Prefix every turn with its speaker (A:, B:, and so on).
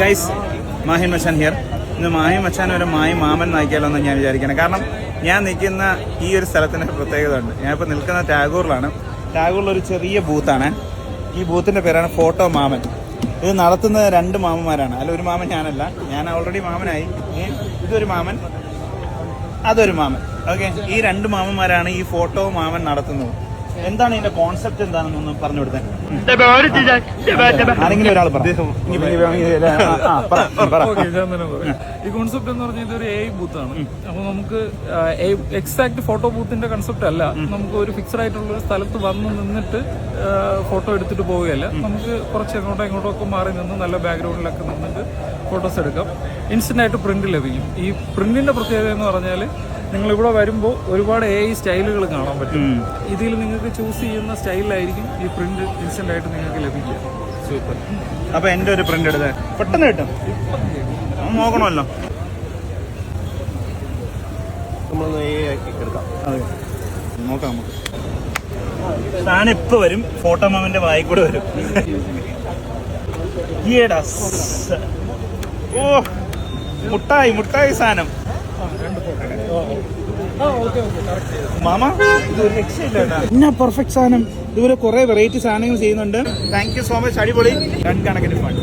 A: Guys, Mahin Machan here. ഇന്ന് മാഹിൻ മച്ചാൻ ഒരു മാമൻ നായിക്കാലോ എന്ന് ഞാൻ വിചാരിക്കണം. കാരണം ഞാൻ നിൽക്കുന്ന ഈ ഒരു സ്ഥലത്തിന് പ്രത്യേകത ഉണ്ട്. ഞാനിപ്പോൾ നിൽക്കുന്ന ടാഗൂറിലാണ്. ടാഗൂറിലൊരു ചെറിയ ബൂത്താണ്. ഈ ബൂത്തിൻ്റെ പേരാണ് ഫോട്ടോ മാമൻ. ഇത് നടത്തുന്നത് 2 മാമന്മാരാണ്. അല്ല, ഒരു മാമൻ ഞാനല്ല, ഞാൻ ഓൾറെഡി മാമനായി. ഇതൊരു മാമൻ, അതൊരു മാമൻ. ഓക്കെ, ഈ 2 മാമന്മാരാണ് ഈ ഫോട്ടോ മാമൻ നടത്തുന്നത്. എന്താണ് ഇതിന്റെ കോൺസെപ്റ്റ് എന്താണെന്നൊന്ന് പറഞ്ഞു കൊടുത്തേ. ആരെങ്കിലും ഒരാൾ
B: ഈ കോൺസെപ്റ്റ് എന്ന് പറഞ്ഞാൽ ഇതൊരു AI ബൂത്താണ്. അപ്പൊ നമുക്ക് എക്സാക്ട് ഫോട്ടോ ബൂത്തിന്റെ കൺസെപ്റ്റ് അല്ല. നമുക്ക് ഒരു ഫിക്സഡ് ആയിട്ടുള്ള ഒരു സ്ഥലത്ത് വന്ന് നിന്നിട്ട് ഫോട്ടോ എടുത്തിട്ട് പോവുകയല്ല. നമുക്ക് കുറച്ച് ഇങ്ങോട്ടോ ഒക്കെ മാറി നിന്ന് നല്ല ബാക്ക്ഗ്രൗണ്ടിലൊക്കെ നിന്നിട്ട് ഫോട്ടോസ് എടുക്കാം. ഇൻസ്റ്റന്റ് ആയിട്ട് പ്രിന്റ് ലഭിക്കും. ഈ പ്രിന്റിന്റെ പ്രത്യേകത എന്ന് പറഞ്ഞാൽ നിങ്ങൾ ഇവിടെ വരുമ്പോൾ ഒരുപാട് AI സ്റ്റൈലുകൾ കാണാൻ പറ്റും. ഇതിൽ നിങ്ങൾക്ക് ചൂസ് ചെയ്യുന്ന സ്റ്റൈലിലായിരിക്കും ഈ പ്രിന്റ് ഇൻസ്റ്റന്റ് ആയിട്ട് നിങ്ങൾക്ക് ലഭിക്കുക.
A: സൂപ്പർ. അപ്പൊ എന്റെ ഒരു പ്രിന്റ് എടുത്ത് പെട്ടെന്ന് കിട്ടും. നോക്കണമല്ലോ. അതെ, നോക്കാം. നമുക്ക് സാധനം ഇപ്പൊ വരും. ഫോട്ടോ മാമന്റെ വായി കൂടെ വരും. ഓ, മുട്ടായി സാധനം. മാമ, ഇതൊരു രക്ഷയില്ല. എന്നാ പെർഫെക്റ്റ് സാധനം. ഇതുപോലെ കുറെ വെറൈറ്റി സാധനങ്ങൾ ചെയ്യുന്നുണ്ട്. Thank you so much. അടിപൊളി. 2 കണക്കിന് ഫണ്ട്.